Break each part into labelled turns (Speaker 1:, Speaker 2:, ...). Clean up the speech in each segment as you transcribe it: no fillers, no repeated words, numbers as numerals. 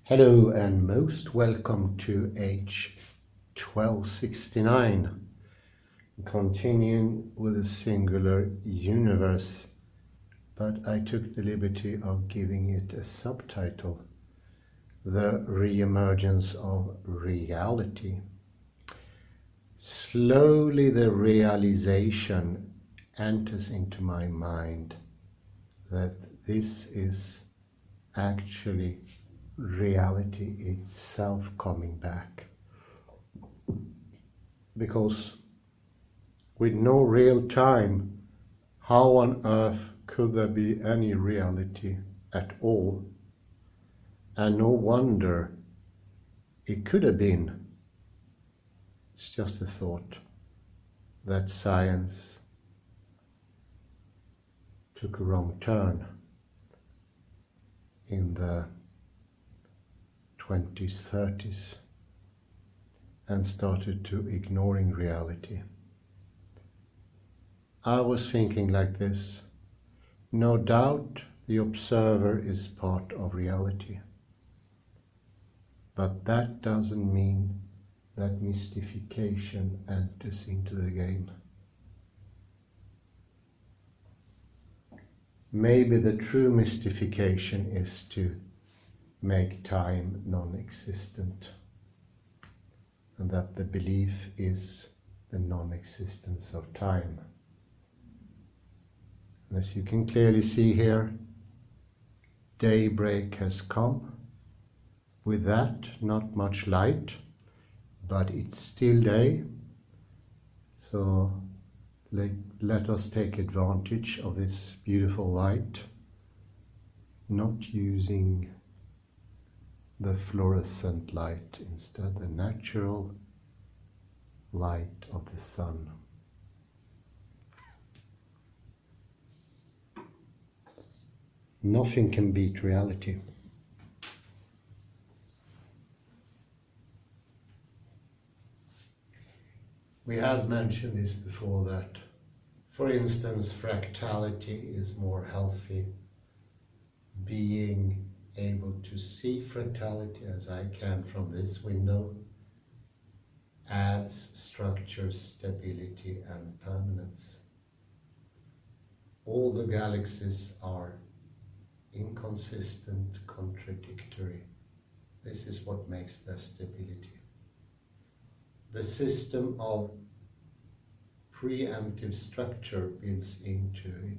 Speaker 1: Hello and most welcome to H1269, continuing with a singular universe, but I took the liberty of giving it a subtitle, The Re-Emergence of Reality. Slowly the realization enters into my mind that this is actually reality itself coming back, because with no real time, how on earth could there be any reality at all? And no wonder it could have been. It's just a thought that science took a wrong turn in the 20s, 30s and started to ignoring reality. I was thinking like this: no doubt the observer is part of reality, but that doesn't mean that mystification enters into the game. Maybe the true mystification is to make time non-existent, and that the belief is the non-existence of time. And as you can clearly see here, daybreak has come. With that, not much light, but it's still day. So let us take advantage of this beautiful light, not using the fluorescent light, instead the natural light of the sun. Nothing can beat reality. We have mentioned this before, that, for instance, fractality is more healthy. Being able to see fractality as I can from this window adds structure, stability and permanence. All the galaxies are inconsistent, contradictory. This is what makes their stability. The system of preemptive structure builds into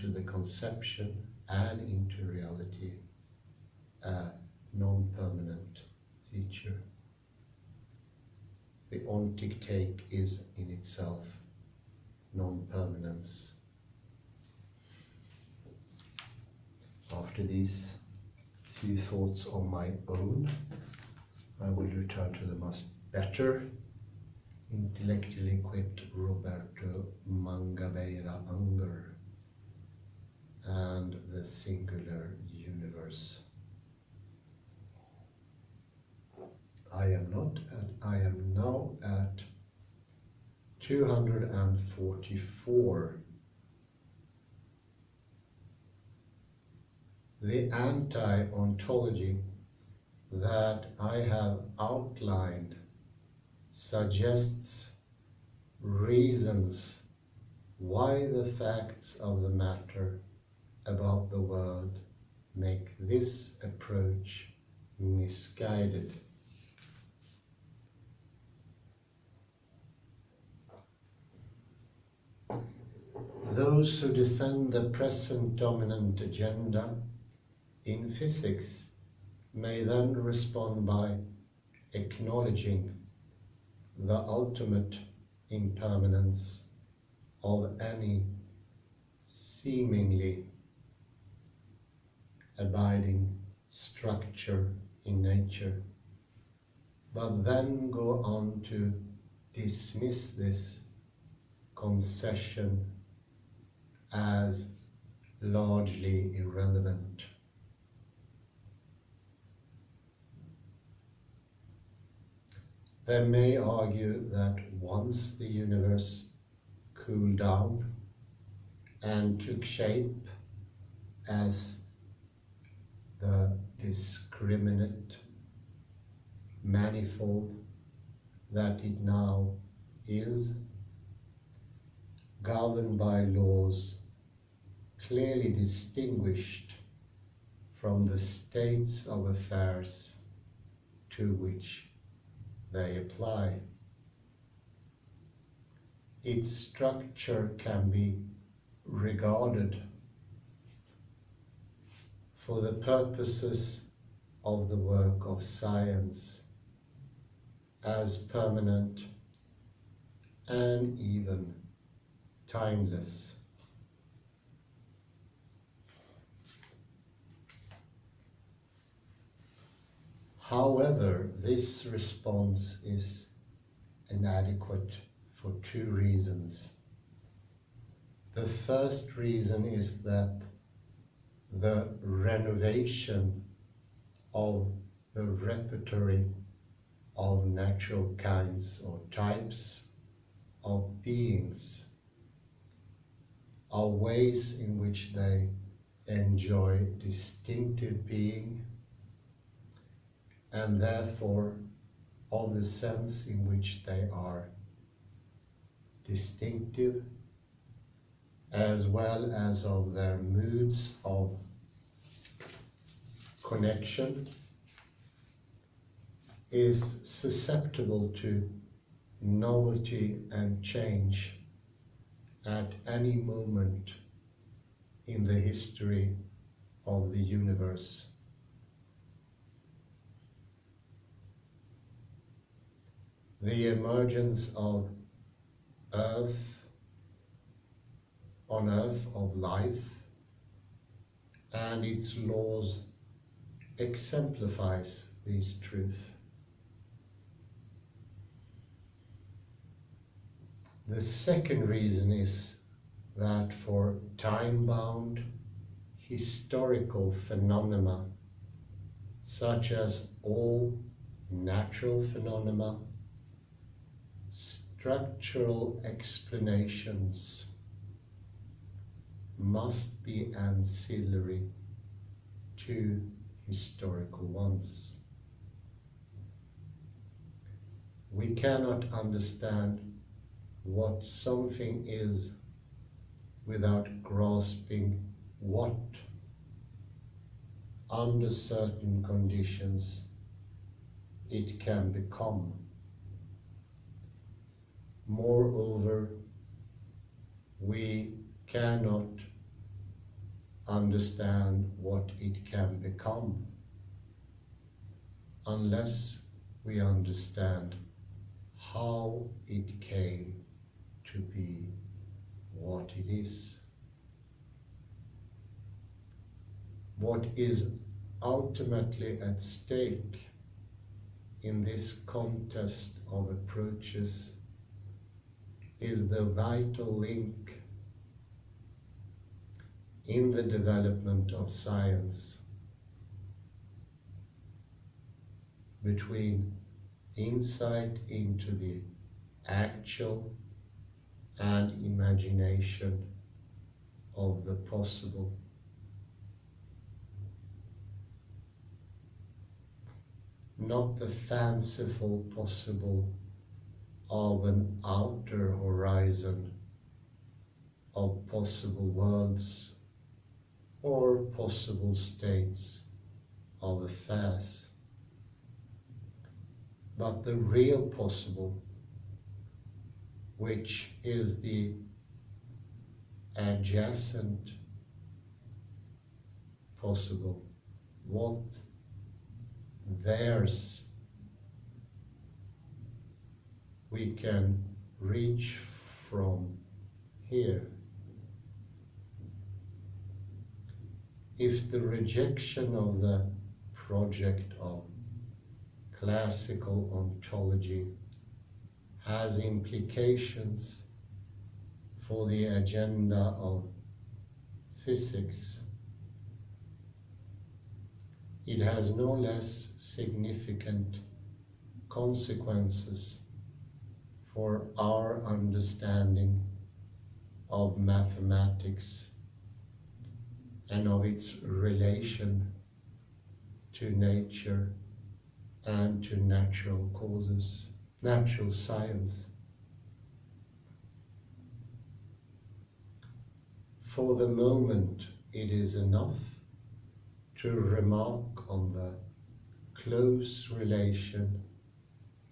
Speaker 1: the conception and into reality a non-permanent feature. The ontic take is in itself non-permanence. After these few thoughts on my own, I will return to the much better intellectually equipped Roberto Mangabeira Unger and the singular universe. I am now at 244. The anti-ontology that I have outlined suggests reasons why the facts of the matter about the world make this approach misguided. Those who defend the present dominant agenda in physics may then respond by acknowledging the ultimate impermanence of any seemingly abiding structure in nature, but then go on to dismiss this concession as largely irrelevant. They may argue that once the universe cooled down and took shape as the discriminate, manifold that it now is, governed by laws clearly distinguished from the states of affairs to which they apply. Its structure can be regarded for the purposes of the work of science as permanent and even timeless. However, this response is inadequate for two reasons. The first reason is that the renovation of the repertory of natural kinds or types of beings are ways in which they enjoy distinctive being, and therefore of the sense in which they are distinctive, as well as of their moods of connection, is susceptible to novelty and change at any moment in the history of the universe. The emergence of on Earth of life and its laws exemplifies this truth. The second reason is that for time-bound historical phenomena, such as all natural phenomena, structural explanations must be ancillary to historical ones. We cannot understand what something is without grasping what, under certain conditions, it can become. Moreover, we cannot understand what it can become unless we understand how it came to be what it is. What is ultimately at stake in this contest of approaches is the vital link in the development of science between insight into the actual and imagination of the possible. Not the fanciful possible of an outer horizon of possible worlds or possible states of affairs, but the real possible, which is the adjacent possible, what theirs we can reach from here. If the rejection of the project of classical ontology has implications for the agenda of physics, it has no less significant consequences for our understanding of mathematics and of its relation to nature and to natural causes, natural science. For the moment, it is enough to remark on the close relation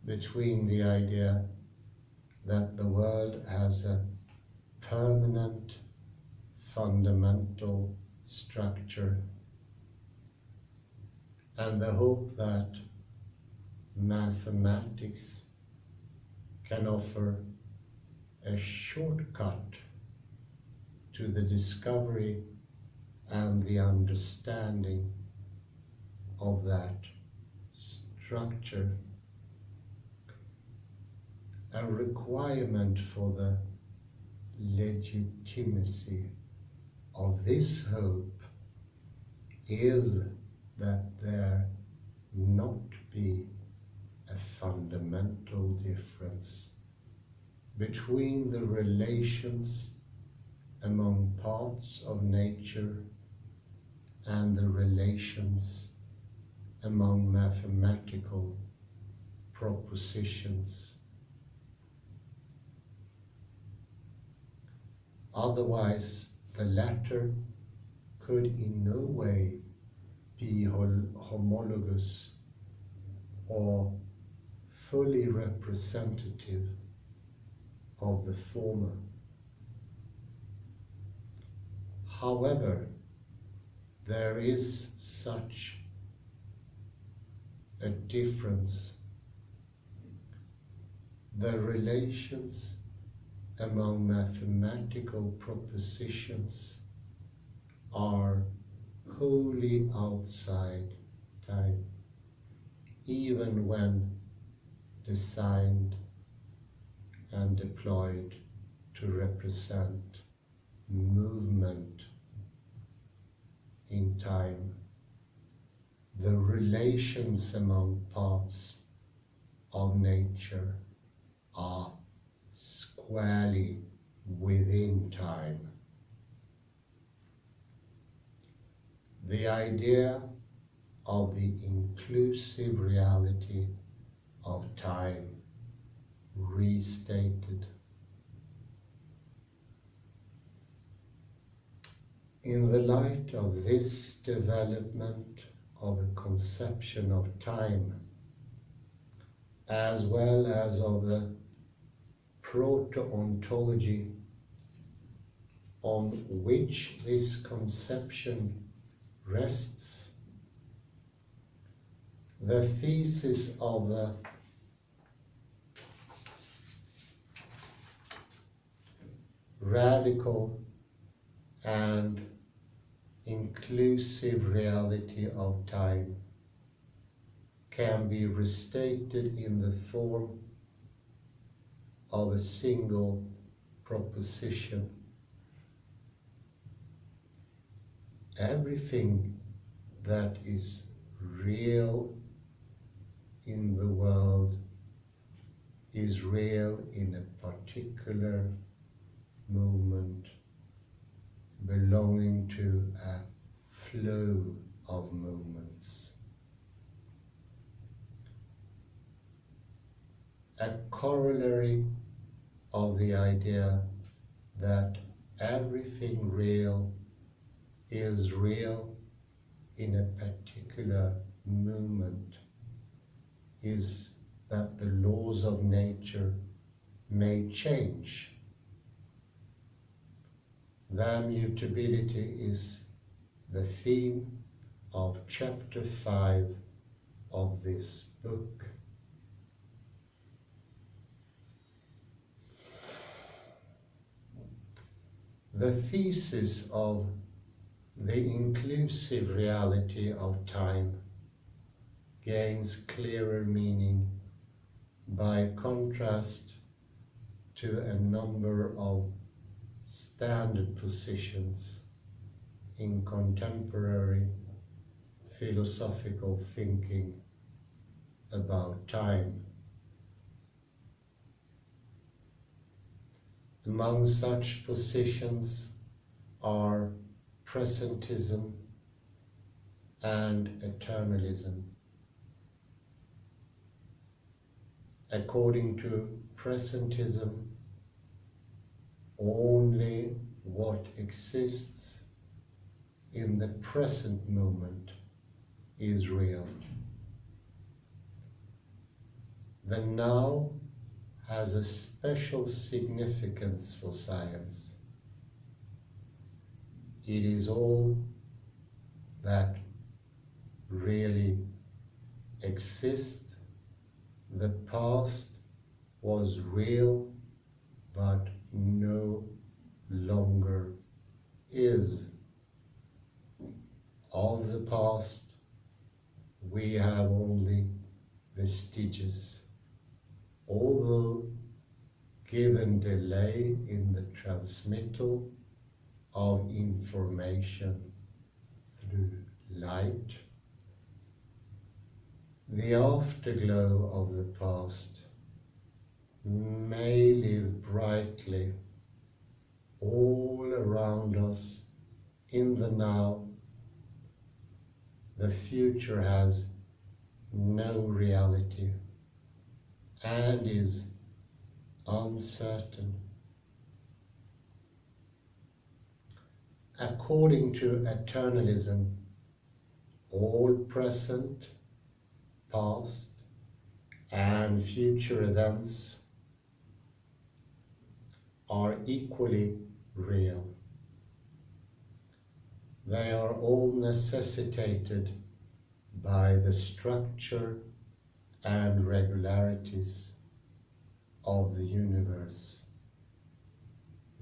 Speaker 1: between the idea that the world has a permanent, fundamental structure, and the hope that mathematics can offer a shortcut to the discovery and the understanding of that structure. A requirement for the legitimacy of this hope is that there not be a fundamental difference between the relations among parts of nature and the relations among mathematical propositions. Otherwise, the latter could in no way be homologous or fully representative of the former. However, there is such a difference. The relations among mathematical propositions are wholly outside time, even when designed and deployed to represent movement in time. The relations among parts of nature are squarely within time. The idea of the inclusive reality of time restated. In the light of this development of a conception of time, as well as of the proto-ontology on which this conception rests, the thesis of the radical and inclusive reality of time can be restated in the form of a single proposition. Everything that is real in the world is real in a particular moment, belonging to a flow of moments. A corollary of the idea that everything real is real in a particular moment is that the laws of nature may change. Their mutability is the theme of chapter 5 of this book. The thesis of the inclusive reality of time gains clearer meaning by contrast to a number of standard positions in contemporary philosophical thinking about time. Among such positions are presentism and eternalism. According to presentism, only what exists in the present moment is real. The now has a special significance for science. It is all that really exists. The past was real, but no longer is. Of the past, we have only vestiges. Although, given delay in the transmittal of information through light, the afterglow of the past may live brightly all around us in the now. The future has no reality and is uncertain. According to eternalism, all present, past, and future events are equally real. They are all necessitated by the structure and regularities of the universe.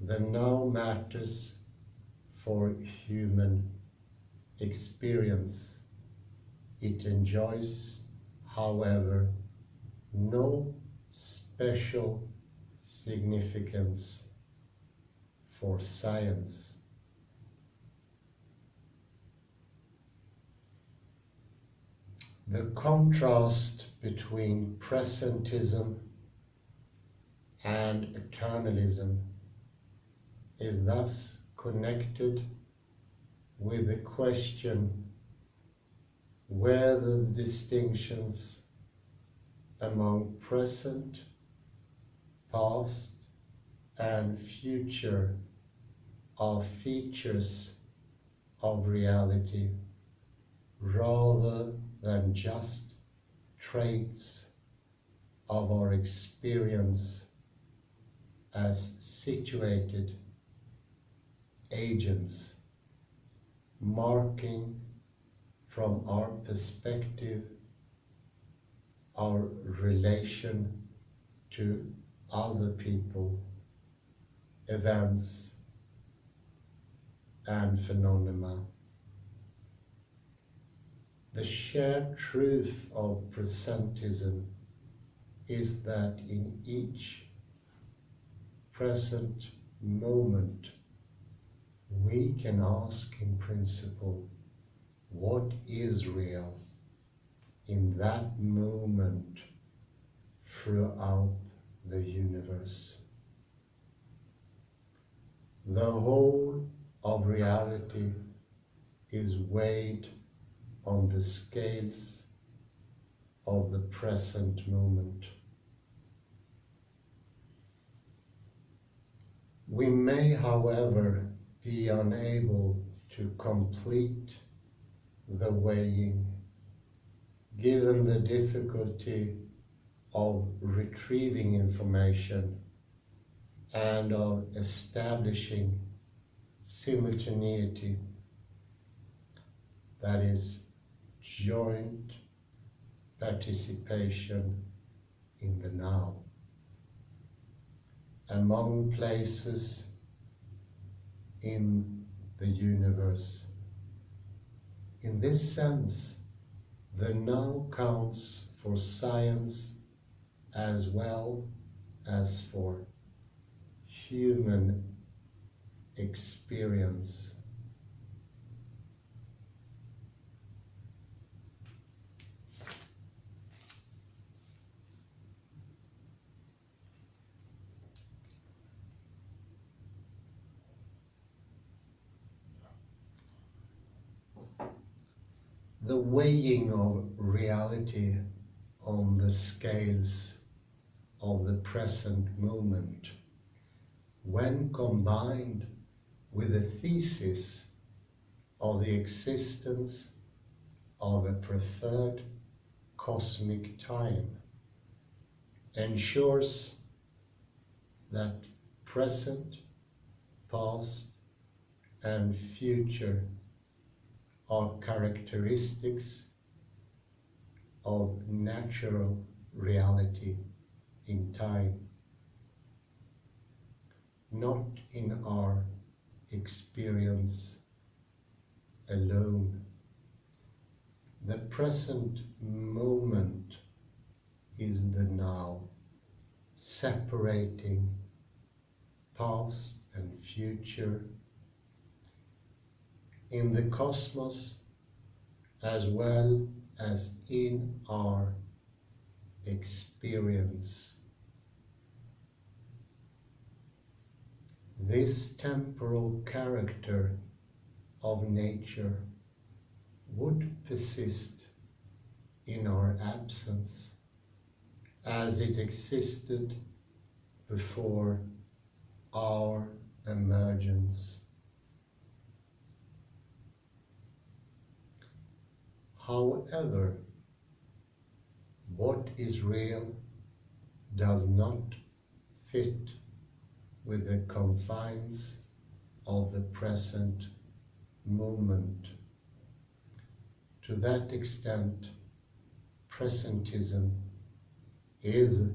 Speaker 1: The now matters for human experience. It enjoys, however, no special significance for science. The contrast between presentism and eternalism is thus connected with the question whether the distinctions among present, past, and future are features of reality rather than just traits of our experience as situated agents, marking from our perspective our relation to other people, events, and phenomena. The shared truth of presentism is that in each present moment we can ask in principle, what is real in that moment throughout the universe? The whole of reality is weighed on the scales of the present moment. We may, however, be unable to complete the weighing, given the difficulty of retrieving information and of establishing simultaneity, that is, joint participation in the now, among places in the universe. In this sense, the now counts for science as well as for human experience. The weighing of reality on the scales of the present moment, when combined with the thesis of the existence of a preferred cosmic time, ensures that present, past, and future are characteristics of natural reality in time, not in our experience alone. The present moment is the now, separating past and future in the cosmos as well as in our experience. This temporal character of nature would persist in our absence as it existed before our emergence. However, what is real does not fit with the confines of the present moment. To that extent, presentism is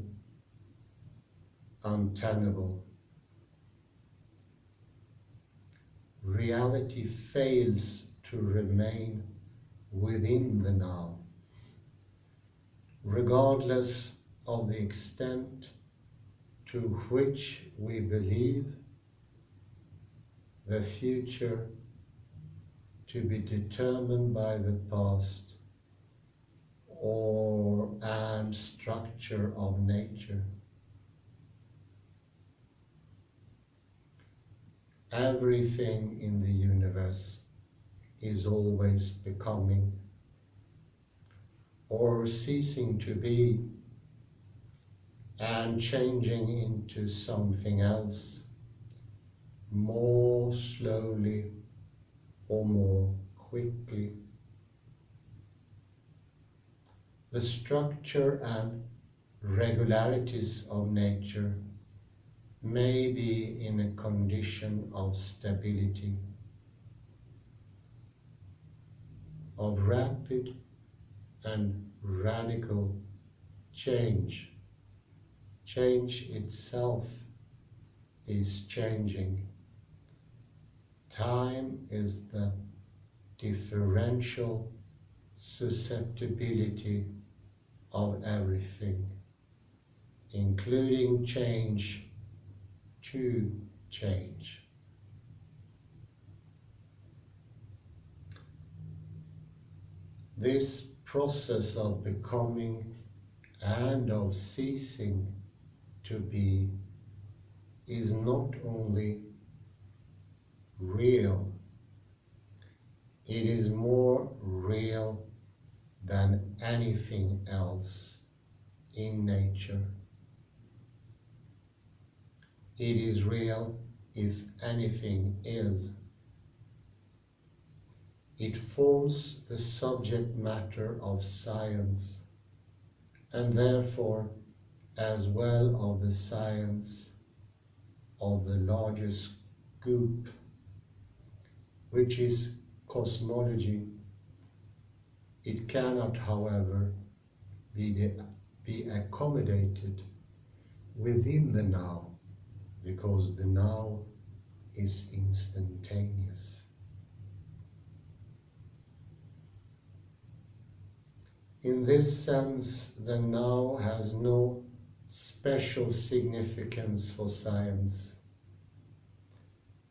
Speaker 1: untenable. Reality fails to remain within the now, regardless of the extent to which we believe the future to be determined by the past and structure of nature. Everything in the universe is always becoming or ceasing to be and changing into something else, more slowly or more quickly. The structure and regularities of nature may be in a condition of stability, of rapid and radical change. Change itself is changing. Time is the differential susceptibility of everything, including change to change. This process of becoming and of ceasing to be is not only real, it is more real than anything else in nature. It is real if anything is. It forms the subject matter of science, and therefore as well of the science of the largest group, which is cosmology. It cannot, however, be accommodated within the now, because the now is instantaneous. In this sense, the now has no special significance for science,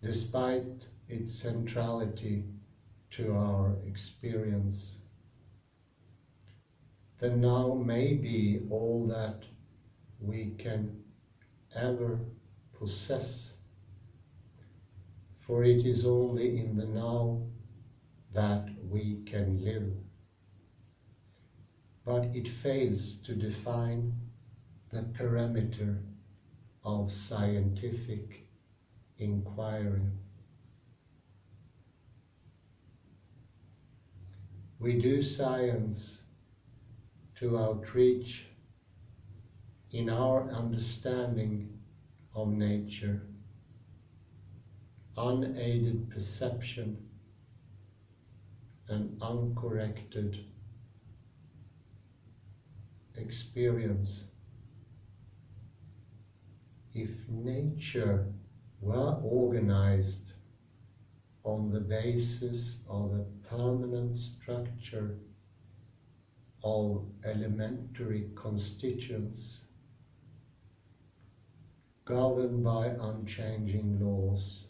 Speaker 1: despite its centrality to our experience. The now may be all that we can ever possess, for it is only in the now that we can live. but it fails to define the perimeter of scientific inquiry. We do science to outreach in our understanding of nature, unaided perception and uncorrected experience. If nature were organized on the basis of a permanent structure of elementary constituents governed by unchanging laws,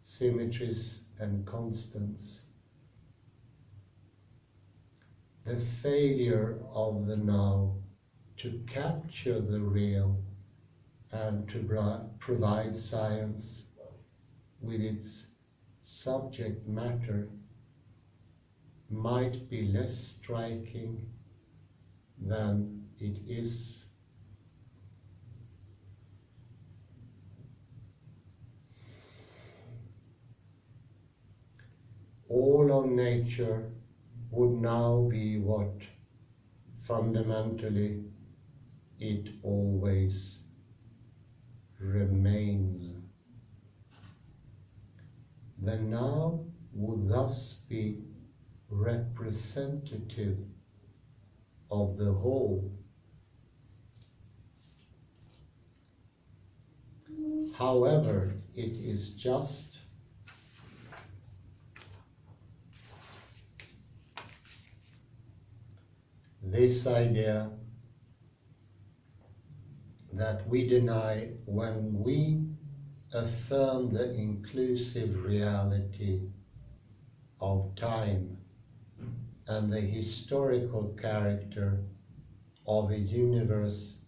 Speaker 1: symmetries and constants, the failure of the now to capture the real and to provide science with its subject matter might be less striking than it is. All of nature would now be what fundamentally it always remains. The now would thus be representative of the whole. However, it is just this idea that we deny when we affirm the inclusive reality of time and the historical character of a universe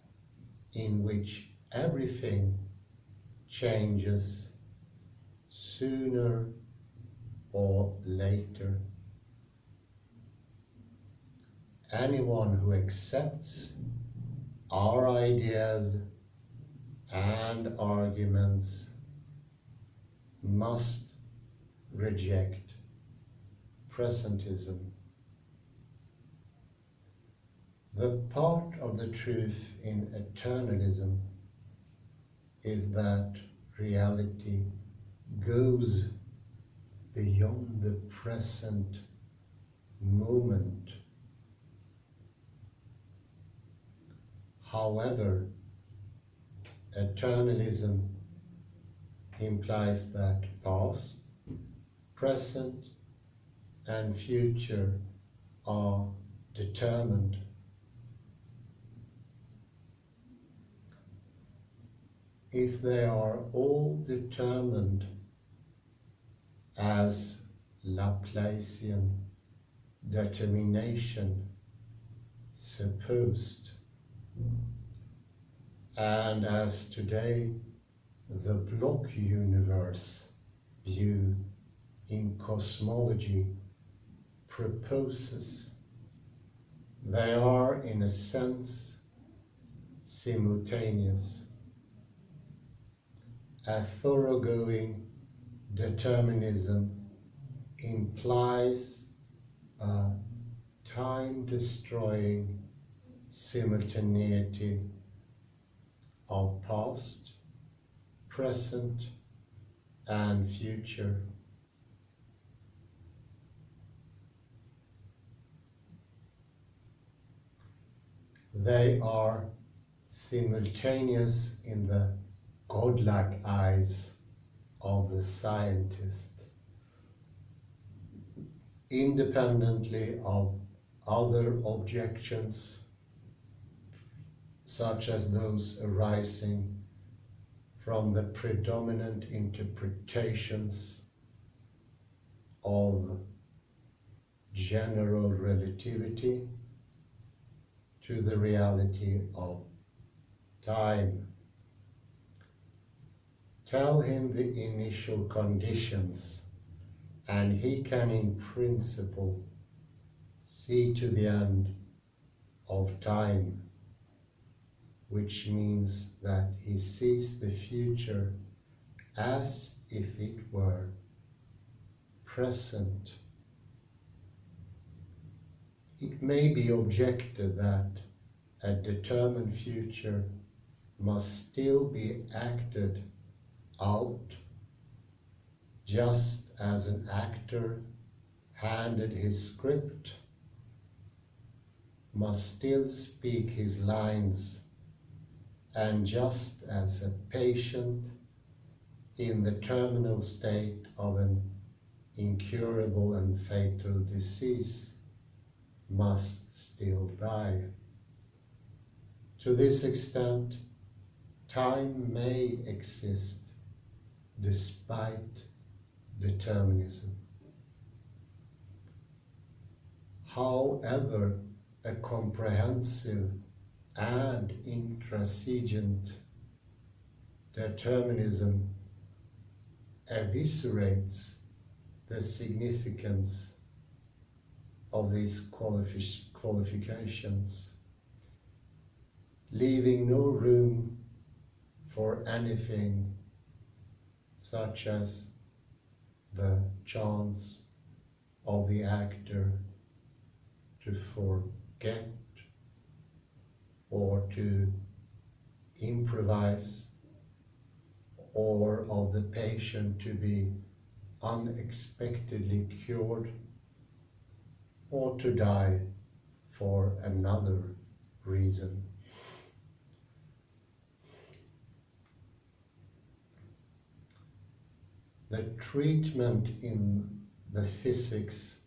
Speaker 1: in which everything changes sooner or later. Anyone who accepts our ideas and arguments must reject presentism. The part of the truth in eternalism is that reality goes beyond the present moment. However, eternalism implies that past, present, and future are determined. If they are all determined as Laplacian determination supposed, and as today the block universe view in cosmology proposes, they are in a sense simultaneous. A thoroughgoing determinism implies a time-destroying simultaneity of past, present, and future. They are simultaneous in the godlike eyes of the scientist, independently of other objections, such as those arising from the predominant interpretations of general relativity to the reality of time. Tell him the initial conditions, and he can in principle see to the end of time, which means that he sees the future as if it were present. It may be objected that a determined future must still be acted out, just as an actor handed his script must still speak his lines, and just as a patient in the terminal state of an incurable and fatal disease must still die. To this extent, time may exist despite determinism. However, a comprehensive and intransigent determinism eviscerates the significance of these qualifications, leaving no room for anything such as the chance of the actor to forget or to improvise, or of the patient to be unexpectedly cured, or to die for another reason. The treatment in the physics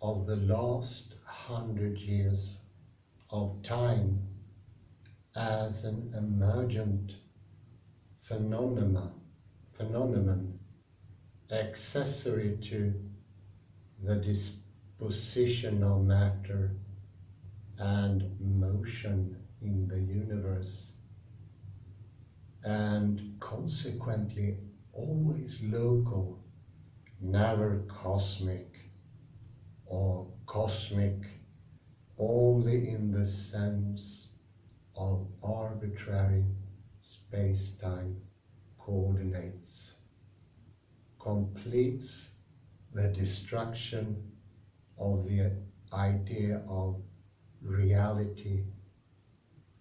Speaker 1: of the last 100 years of time as an emergent phenomenon accessory to the disposition of matter and motion in the universe, and consequently always local, never cosmic, or cosmic only in the sense of arbitrary space-time coordinates, completes the destruction of the idea of reality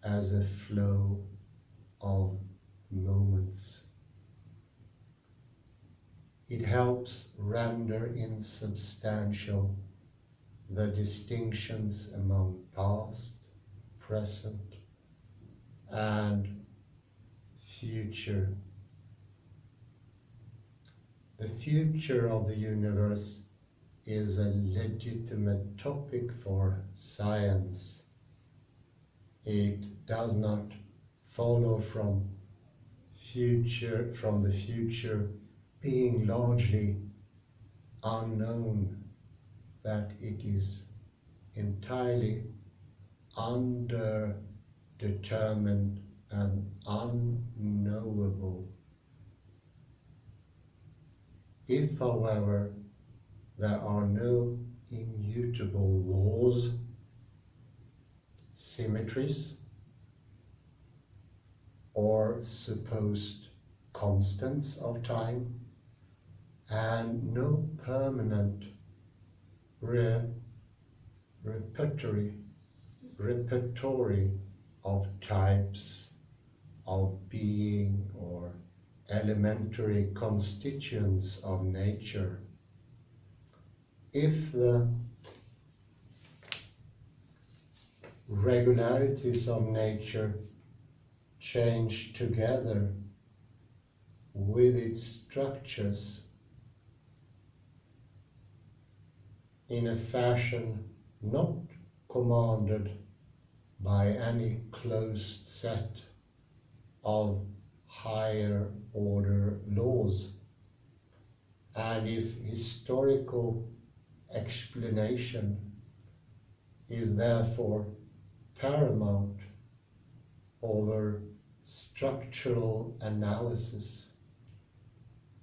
Speaker 1: as a flow of moments. It helps render insubstantial the distinctions among past, present, and future. The future of the universe is a legitimate topic for science. It does not follow from the future being largely unknown that it is entirely underdetermined and unknowable. If, however, there are no immutable laws, symmetries, or supposed constants of time, and no permanent repertory of types of being or elementary constituents of nature, if the regularities of nature change together with its structures in a fashion not commanded by any closed set of higher order laws, and if historical explanation is therefore paramount over structural analysis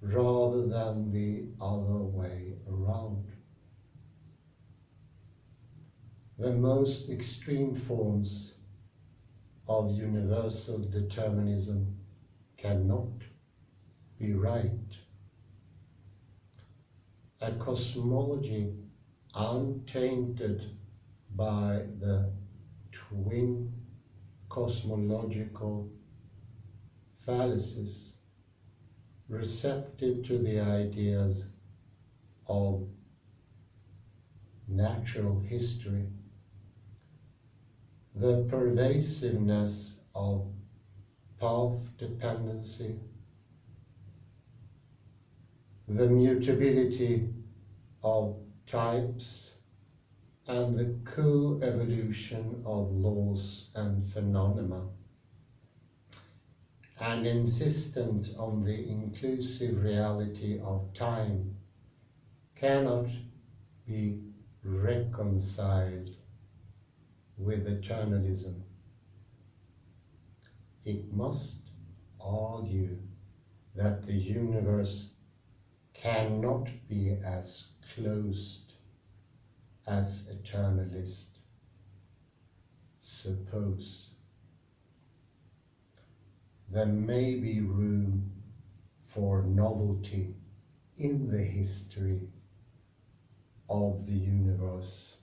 Speaker 1: rather than the other way around. The most extreme forms of universal determinism cannot be right. A cosmology untainted by the twin cosmological fallacies, receptive to the ideas of natural history, the pervasiveness of path dependency, the mutability of types, and the co-evolution of laws and phenomena, and insistent on the inclusive reality of time, cannot be reconciled with eternalism. It must argue that the universe cannot be as closed as eternalists suppose. There may be room for novelty in the history of the universe,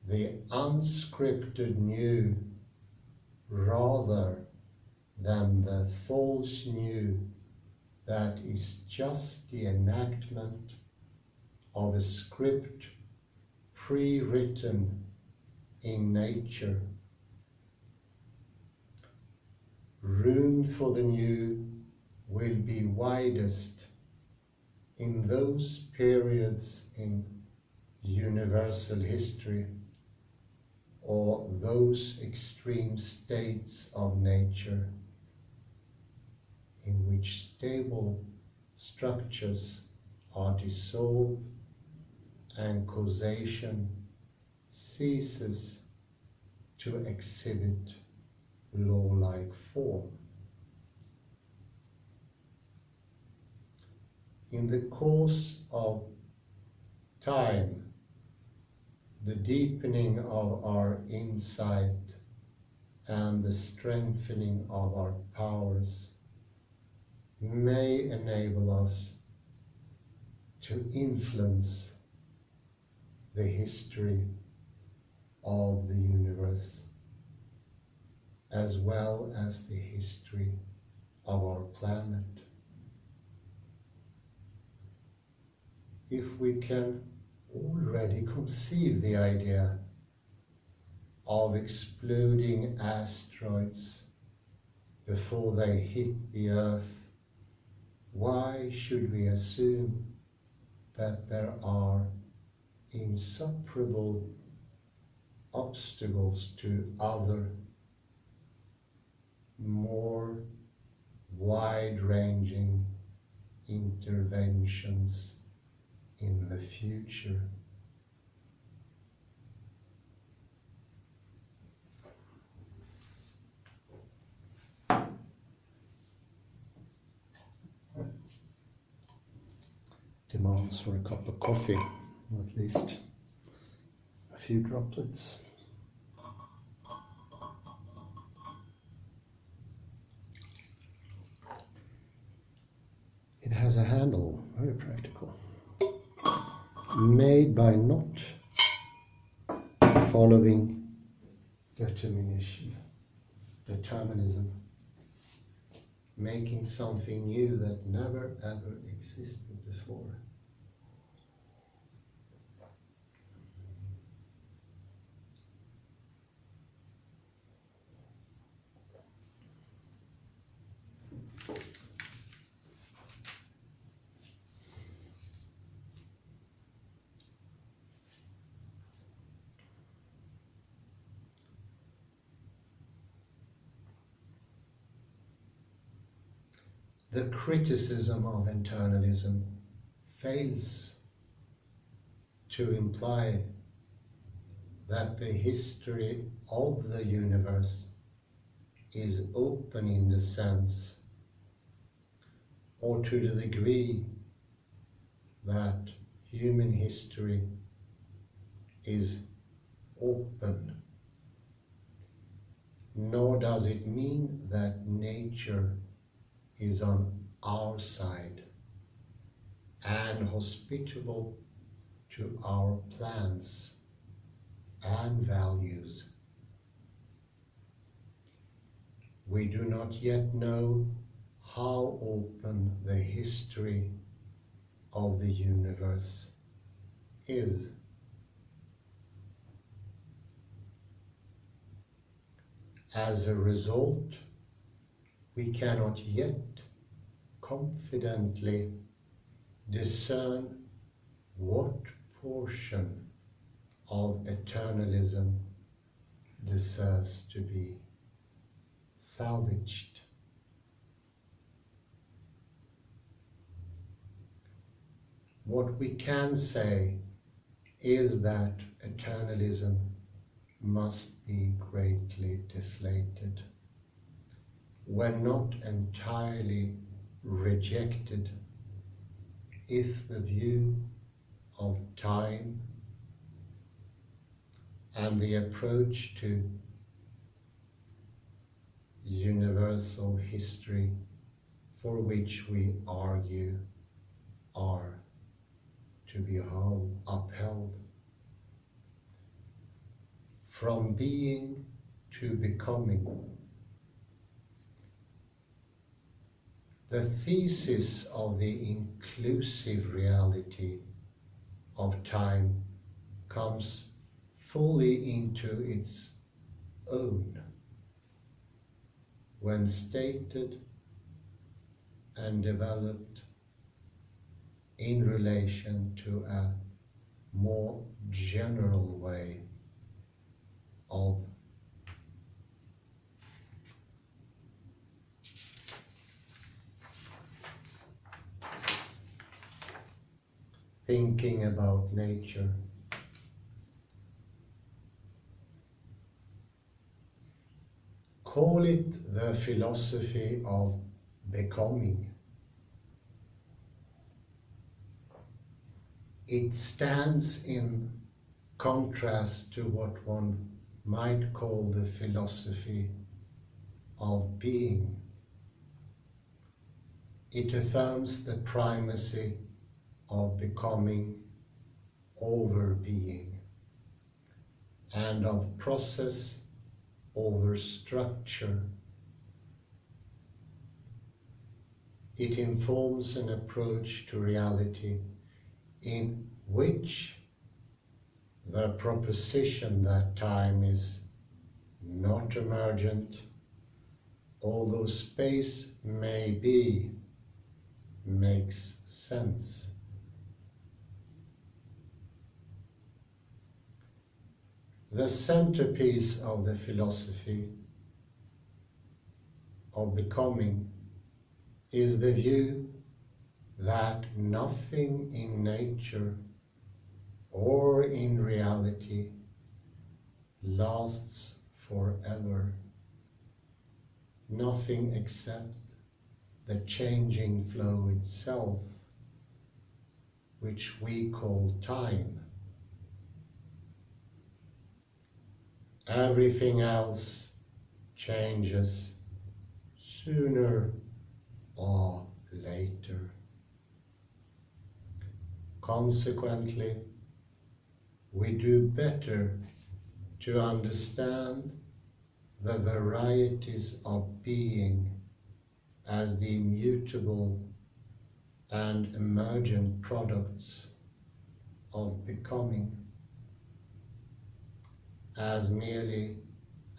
Speaker 1: the unscripted new rather than the false new that is just the enactment of a script pre-written in nature. Room for the new will be widest in those periods in universal history, or those extreme states of nature in which stable structures are dissolved and causation ceases to exhibit law-like form. In the course of time, the deepening of our insight and the strengthening of our powers may enable us to influence the history of the universe, as well as the history of our planet. If we can already conceive the idea of exploding asteroids before they hit the Earth, why should we assume that there are insuperable obstacles to other, more wide-ranging interventions in the future? Demands for a cup of coffee, or at least a few droplets. It has a handle, very practical, made by not following determinism, making something new that never ever existed before. The criticism of internalism fails to imply that the history of the universe is open in the sense, or to the degree that human history is open, nor does it mean that nature is on our side and hospitable to our plans and values. We do not yet know how open the history of the universe is. As a result, we cannot yet confidently discern what portion of eternalism deserves to be salvaged. What we can say is that eternalism must be greatly deflated, when not entirely rejected, if the view of time and the approach to universal history for which we argue are to be upheld. From being to becoming. The thesis of the inclusive reality of time comes fully into its own when stated and developed in relation to a more general way of thinking about nature. Call it the philosophy of becoming. It stands in contrast to what one might call the philosophy of being. It affirms the primacy of becoming over being, and of process over structure. It informs an approach to reality in which the proposition that time is not emergent, although space may be, makes sense. The centerpiece of the philosophy of becoming is the view that nothing in nature or in reality lasts forever. Nothing except the changing flow itself, which we call time. Everything else changes sooner or later. Consequently, we do better to understand the varieties of being as the immutable and emergent products of becoming, as merely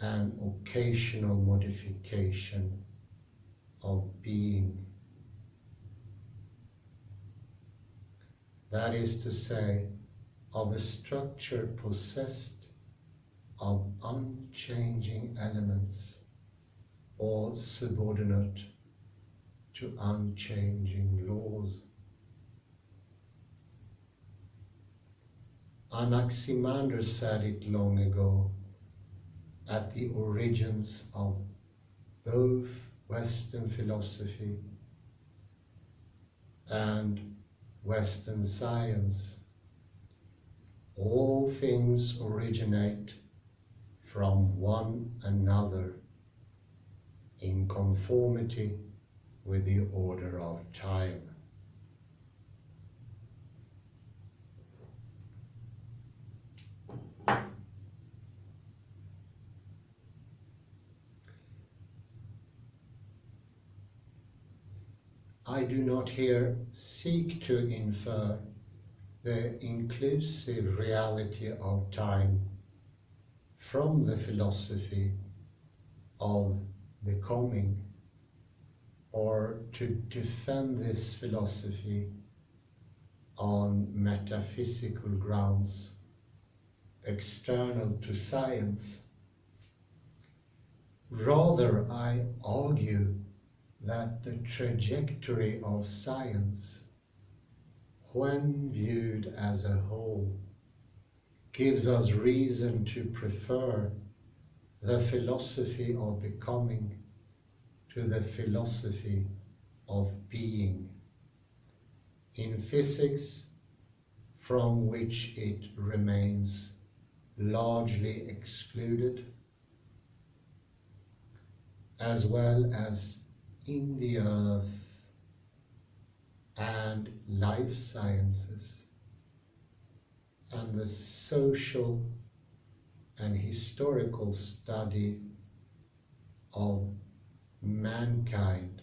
Speaker 1: an occasional modification of being. That is to say, of a structure possessed of unchanging elements or subordinate to unchanging laws. Anaximander said it long ago, at the origins of both Western philosophy and Western science. All all things originate from one another in conformity with the order of time. I do not here seek to infer the inclusive reality of time from the philosophy of becoming, or to defend this philosophy on metaphysical grounds external to science. Rather, I argue that the trajectory of science, when viewed as a whole, gives us reason to prefer the philosophy of becoming to the philosophy of being. In physics, from which it remains largely excluded, as well as in the earth and life sciences, and the social and historical study of mankind,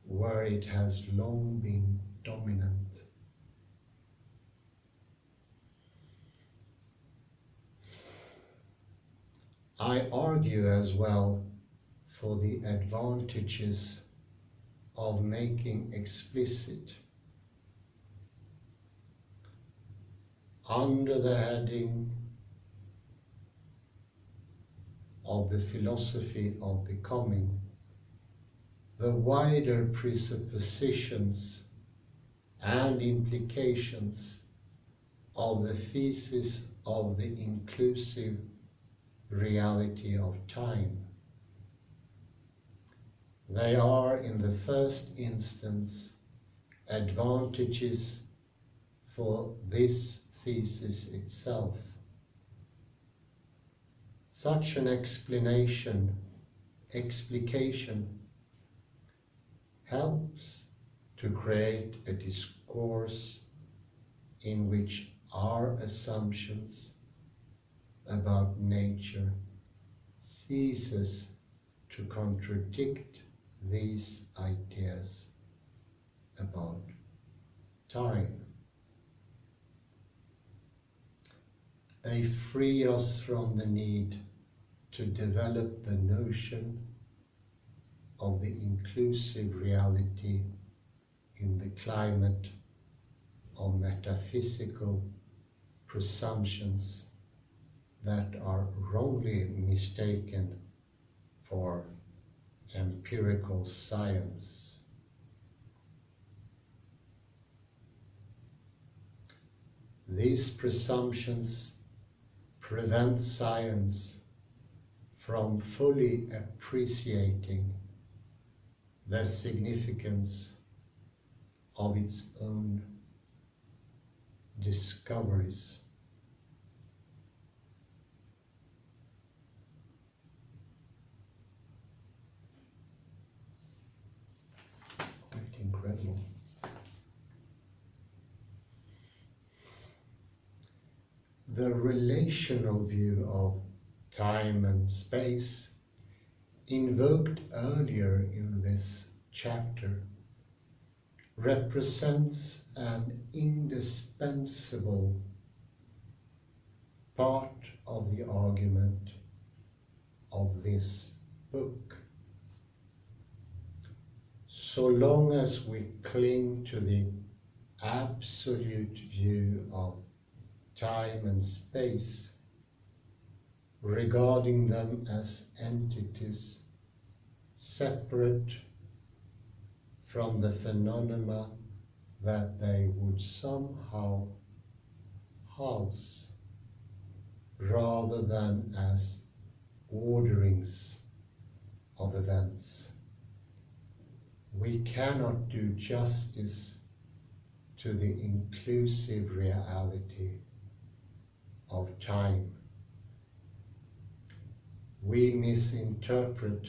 Speaker 1: where it has long been dominant. I argue as well for the advantages of making explicit, under the heading of the philosophy of becoming, the wider presuppositions and implications of the thesis of the inclusive reality of time. They are, in the first instance, advantages for this thesis itself. Such an explication helps to create a discourse in which our assumptions about nature ceases to contradict these ideas about time. They free us from the need to develop the notion of the inclusive reality in the climate of metaphysical presumptions that are wrongly mistaken for empirical science. These presumptions prevent science from fully appreciating the significance of its own discoveries. Quite incredible. The relational view of time and space, invoked earlier in this chapter, represents an indispensable part of the argument of this book. So long as we cling to the absolute view of time and space, regarding them as entities separate from the phenomena that they would somehow house, rather than as orderings of events, we cannot do justice to the inclusive reality of time. We misinterpret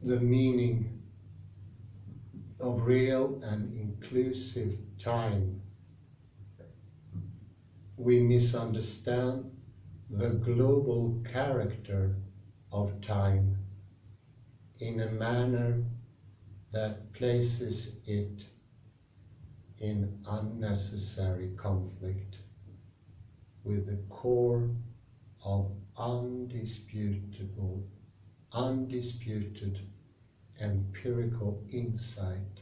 Speaker 1: the meaning of real and inclusive time. We misunderstand the global character of time in a manner that places it in unnecessary conflict with the core of undisputed empirical insight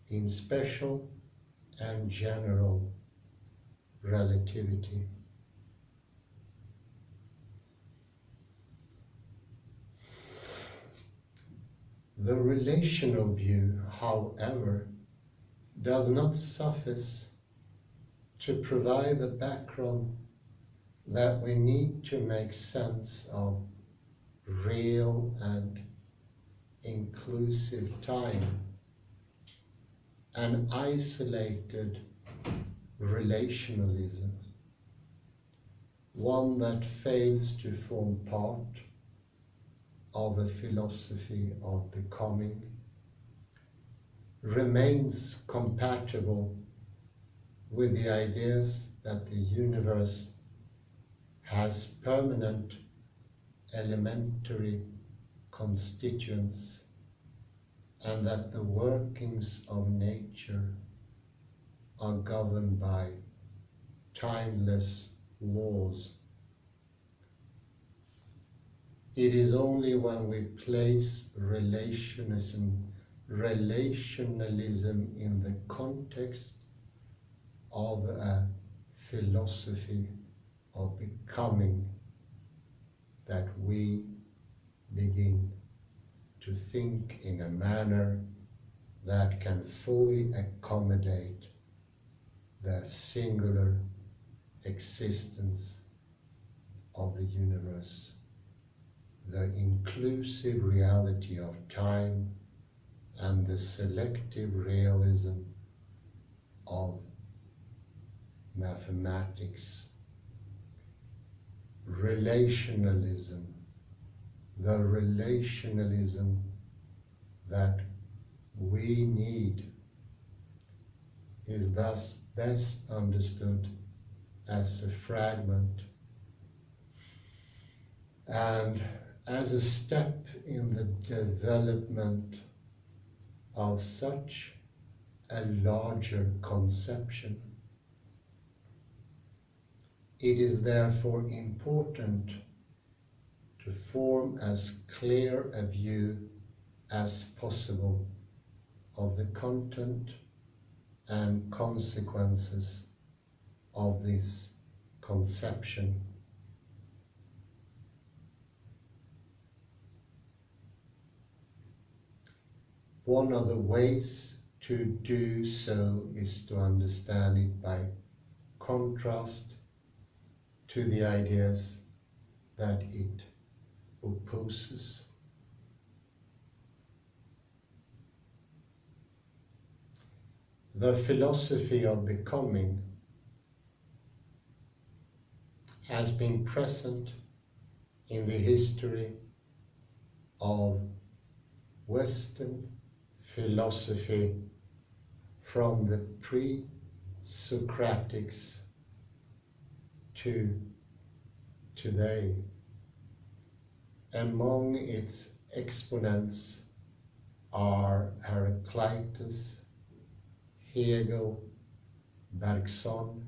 Speaker 1: in special and general relativity. The relational view, however, does not suffice to provide the background that we need to make sense of real and inclusive time. An isolated relationalism, one that fails to form part of a philosophy of becoming, remains compatible with the ideas that the universe has permanent elementary constituents and that the workings of nature are governed by timeless laws. It is only when we place relationalism in the context of a philosophy of becoming that we begin to think in a manner that can fully accommodate the singular existence of the universe, the inclusive reality of time, and the selective realism of mathematics. Relationalism, the relationalism that we need, is thus best understood as a fragment and as a step in the development of such a larger conception. It is therefore important to form as clear a view as possible of the content and consequences of this conception. One of the ways to do so is to understand it by contrast to the ideas that it opposes. The philosophy of becoming has been present in the history of Western philosophy from the pre-Socratics to today. Among its exponents are Heraclitus, Hegel, Bergson,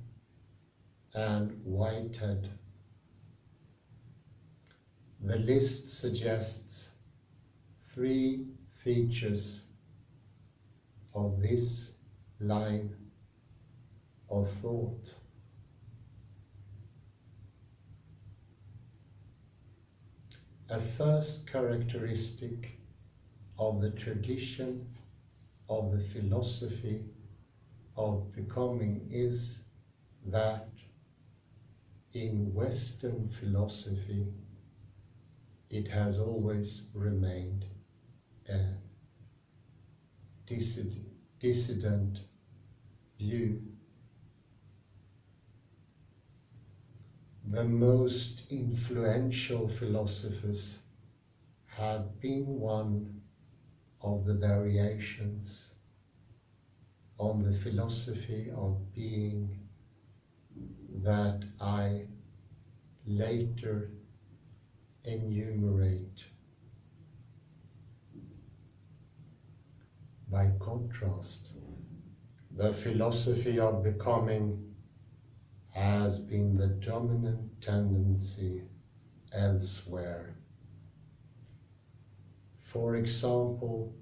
Speaker 1: and Whitehead. The list suggests three features of this line of thought. A first characteristic of the tradition of the philosophy of becoming is that in Western philosophy it has always remained a dissident view, the most influential philosophers have been one of the variations on the philosophy of being that I later enumerate. By contrast, the philosophy of becoming has been the dominant tendency elsewhere. For example,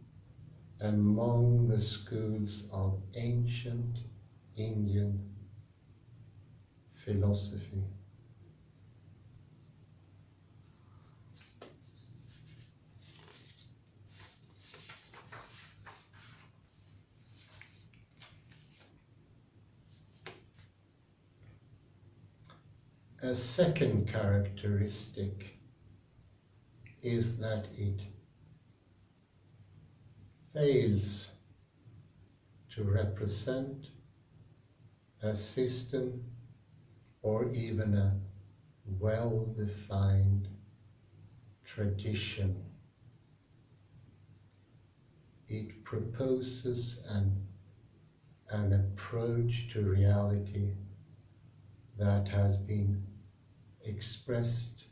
Speaker 1: among the schools of ancient Indian philosophy. A second characteristic is that it fails to represent a system or even a well-defined tradition. It proposes an approach to reality that has been expressed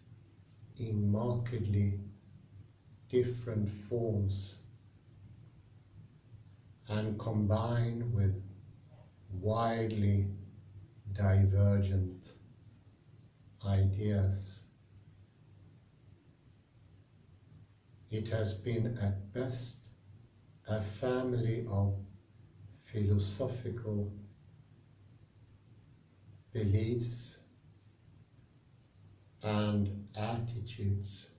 Speaker 1: in markedly different forms and combined with widely divergent ideas. It has been at best a family of philosophical beliefs and attitudes,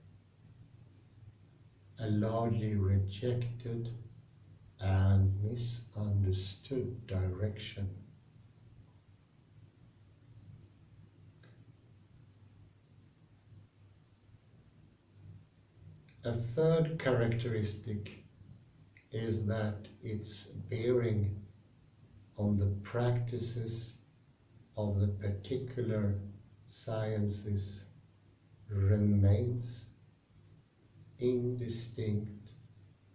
Speaker 1: a largely rejected and misunderstood direction. A third characteristic is that its bearing on the practices of the particular sciences remains indistinct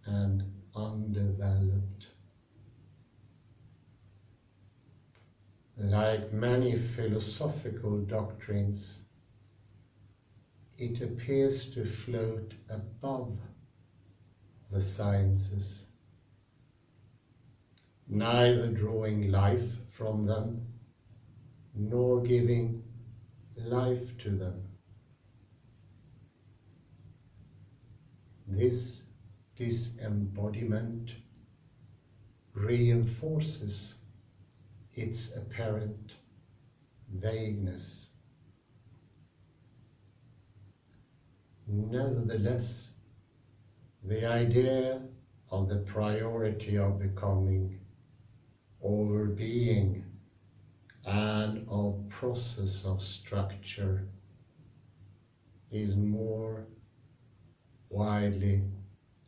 Speaker 1: and undeveloped. Like many philosophical doctrines, it appears to float above the sciences, neither drawing life from them nor giving life to them. This disembodiment reinforces its apparent vagueness. Nevertheless, the idea of the priority of becoming over being and of process of structure is more widely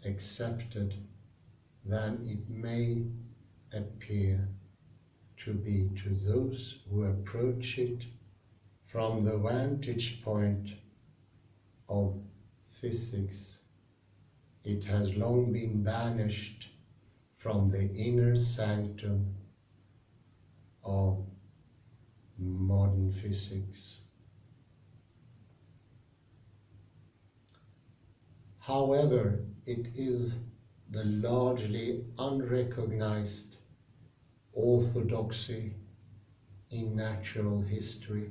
Speaker 1: accepted than it may appear to be to those who approach it from the vantage point of physics. It has long been banished from the inner sanctum of modern physics. However, it is the largely unrecognized orthodoxy in natural history,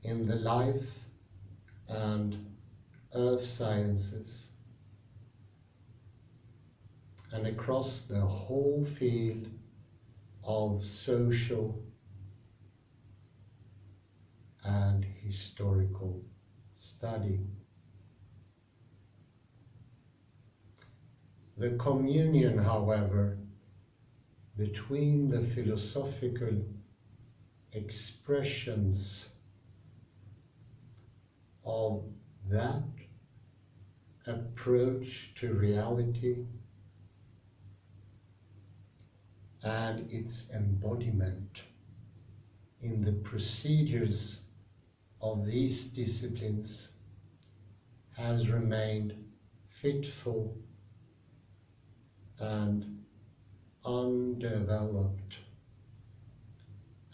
Speaker 1: in the life and earth sciences, and across the whole field of social and historical study. The communion, however, between the philosophical expressions of that approach to reality and its embodiment in the procedures of these disciplines has remained fitful and undeveloped.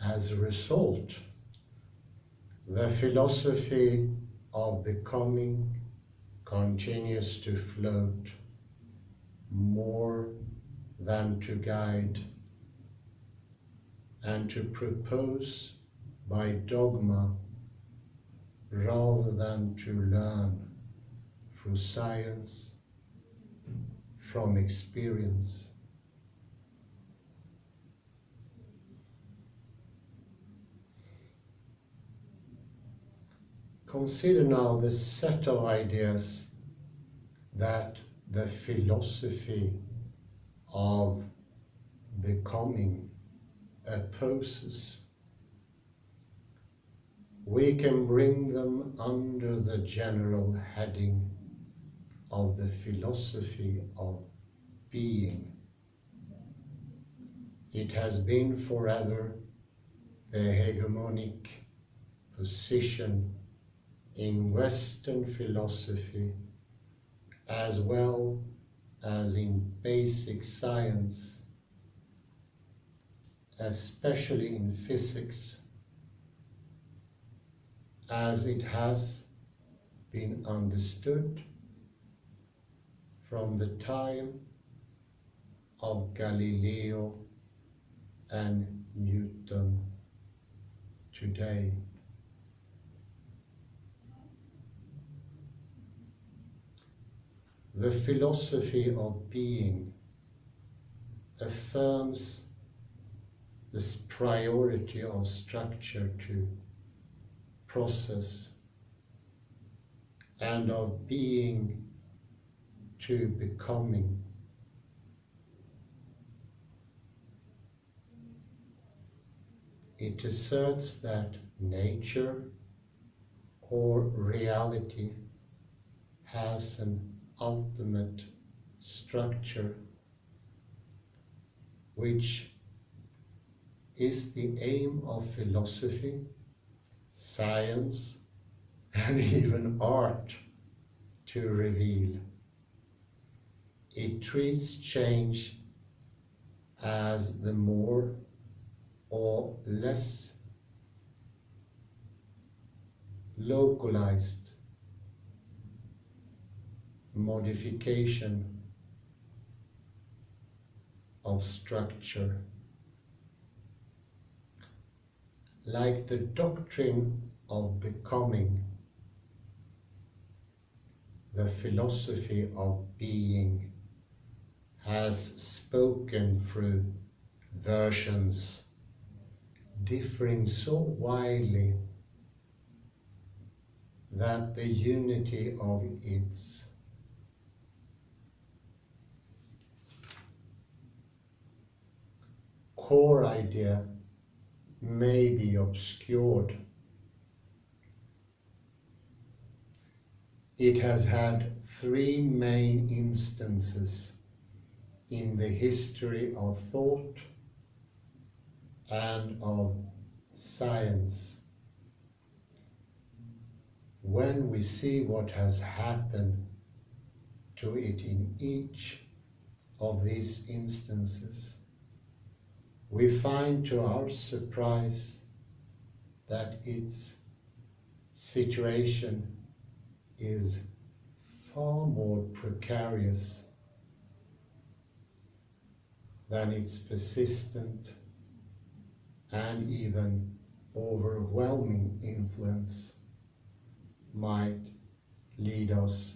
Speaker 1: As a result, the philosophy of becoming continues to float more than to guide and to propose by dogma rather than to learn through science from experience. Consider now the set of ideas that the philosophy of becoming opposes. We can bring them under the general heading of the philosophy of being. It has been forever the hegemonic position in Western philosophy as well as in basic science, especially in physics, as it has been understood from the time of Galileo and Newton today. The philosophy of being affirms this priority of structure to process and of being to becoming. It asserts that nature or reality has an ultimate structure which is the aim of philosophy, science, and even art to reveal. It treats change as the more or less localized modification of structure. Like the doctrine of becoming, the philosophy of being has spoken through versions differing so widely that the unity of its core idea may be obscured. It has had three main instances in the history of thought and of science. When we see what has happened to it in each of these instances, we find to our surprise that its situation is far more precarious than its persistent and even overwhelming influence might lead us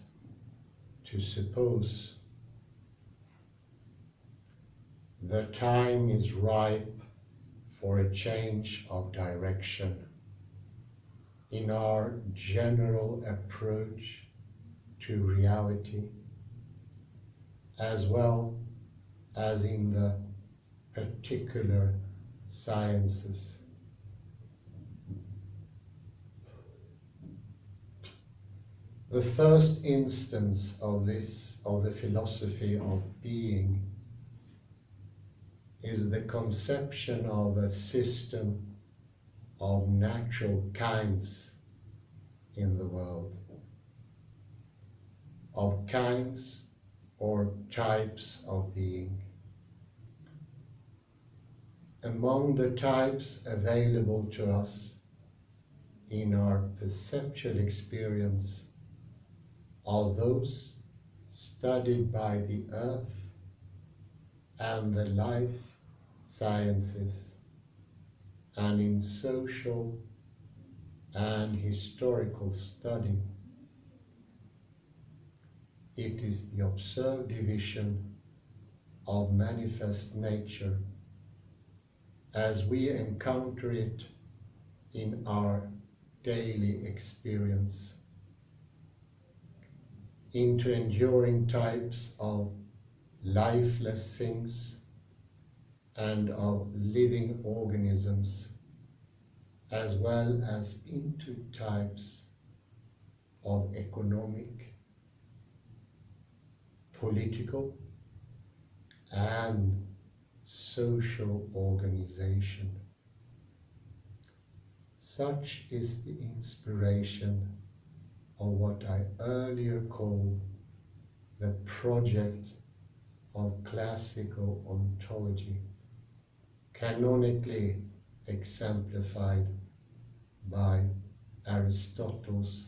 Speaker 1: to suppose. The time is ripe for a change of direction in our general approach to reality, as well as in the particular sciences. The first instance of this, of the philosophy of being, is the conception of a system of natural kinds in the world, of kinds or types of being. Among the types available to us in our perceptual experience are those studied by the earth and the life sciences, and in social and historical study. It is the observed division of manifest nature as we encounter it in our daily experience into enduring types of lifeless things and of living organisms, as well as into types of economic, political, and social organization. Such is the inspiration of what I earlier called the project of classical ontology, canonically exemplified by Aristotle's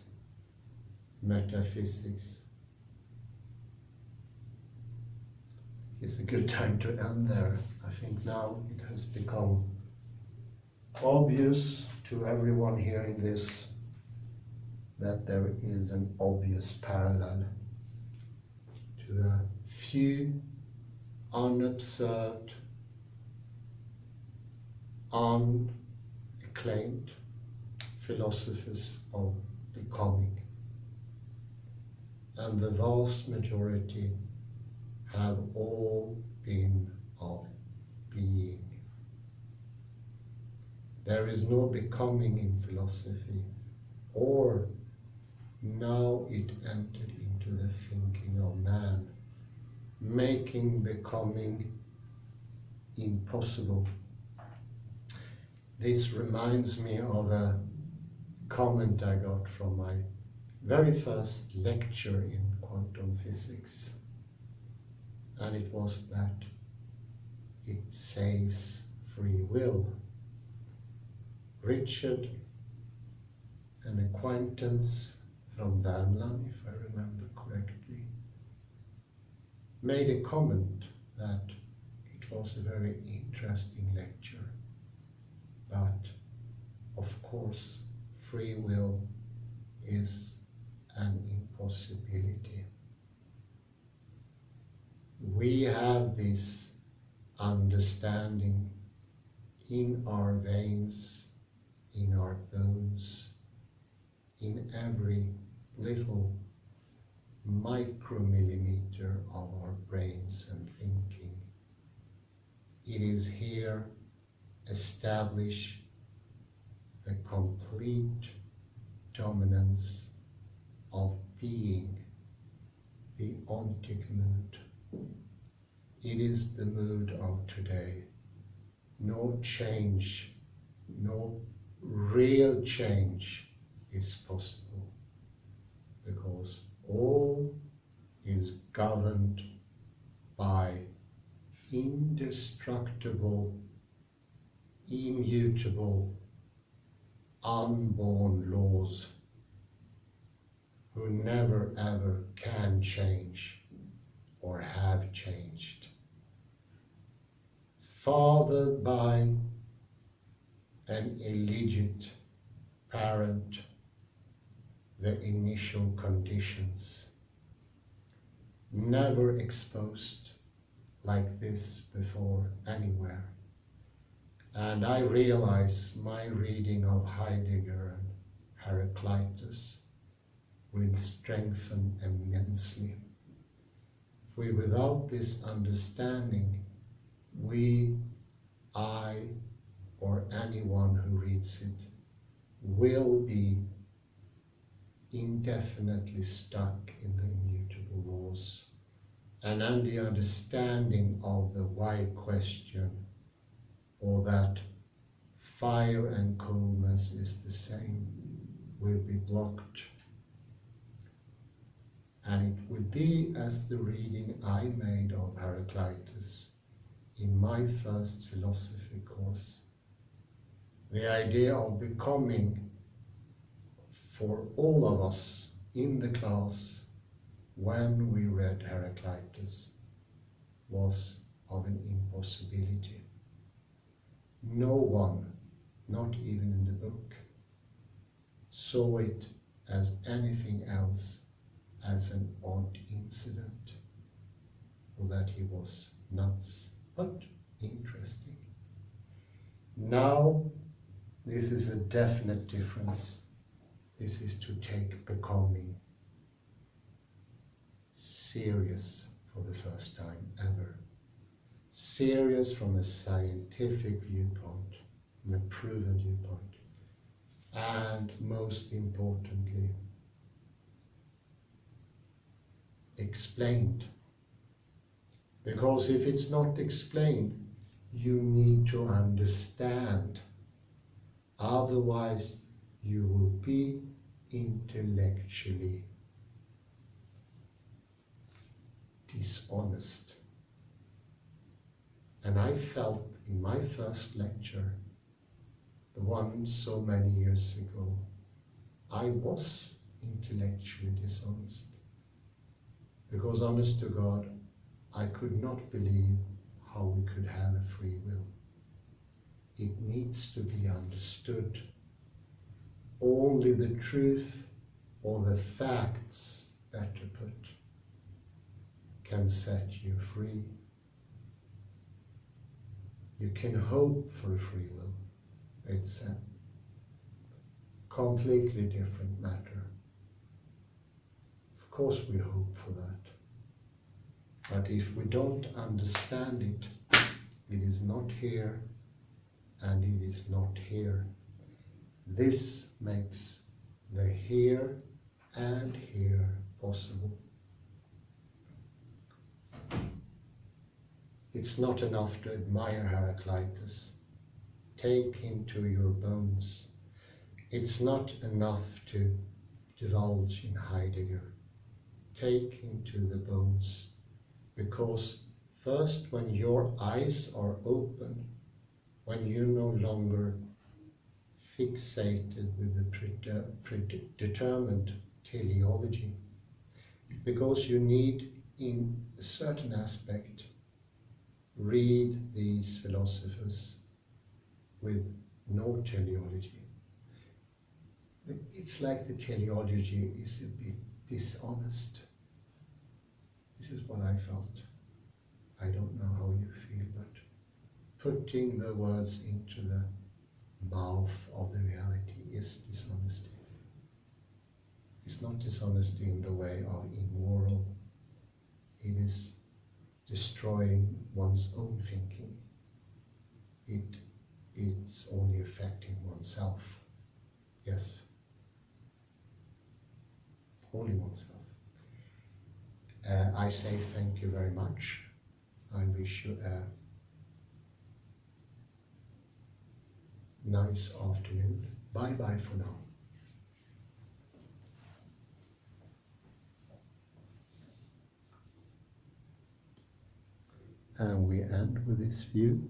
Speaker 1: metaphysics. It's a good time to end there. I think now it has become obvious to everyone hearing this that there is an obvious parallel to the few unobserved, unacclaimed philosophers of becoming, and the vast majority have all been of being. There is no becoming in philosophy, or now it entered into the thinking of man, making becoming impossible. This reminds me of a comment I got from my very first lecture in quantum physics, and it was that it saves free will. Richard, an acquaintance from Värmland, if I remember correctly, made a comment that it was a very interesting lecture, but of course free will is an impossibility. We have this understanding in our veins, in our bones, in every little micromillimeter of our brains and thinking. It is here established the complete dominance of being, the ontic mood. It is the mood of today. No change, no real change is possible, because all is governed by indestructible, immutable, unborn laws who never ever can change or have changed, fathered by an illegit parent, the initial conditions, never exposed like this before anywhere. And I realize my reading of Heidegger and Heraclitus will strengthen immensely. For without this understanding, I, or anyone who reads it, will be indefinitely stuck in the immutable laws, and the understanding of the why question or that fire and coolness is the same, will be blocked. And it will be as the reading I made of Heraclitus in my first philosophy course. The idea of becoming for all of us in the class when we read Heraclitus was of an impossibility. No one, not even in the book, saw it as anything else as an odd incident, or that he was nuts, but interesting. Now, this is a definite difference. This is to take becoming serious for the first time ever. Serious from a scientific viewpoint, from a proven viewpoint, and most importantly, explained. Because if it's not explained, you need to understand. Otherwise, you will be intellectually dishonest. And I felt in my first lecture, the one so many years ago, I was intellectually dishonest. Because honest to God, I could not believe how we could have a free will. It needs to be understood. Only the truth or the facts, better put, can set you free. You can hope for a free will. It's a completely different matter. Of course we hope for that. But if we don't understand it, it is not here and it is not here. This makes the here and here possible. It's not enough to admire Heraclitus. Take him to your bones. It's not enough to divulge in Heidegger. Take him to the bones. Because first, when your eyes are open, when you're no longer fixated with the predetermined teleology, because you need, in a certain aspect, read these philosophers with no teleology. It's like the teleology is a bit dishonest. This is what I felt. I don't know how you feel, but putting the words into the mouth of the reality is dishonesty. It's not dishonesty in the way of immoral. It is destroying one's own thinking. It's only affecting oneself. Yes. Only oneself. I say thank you very much. I wish you a nice afternoon. Bye-bye for now. And we end with this view.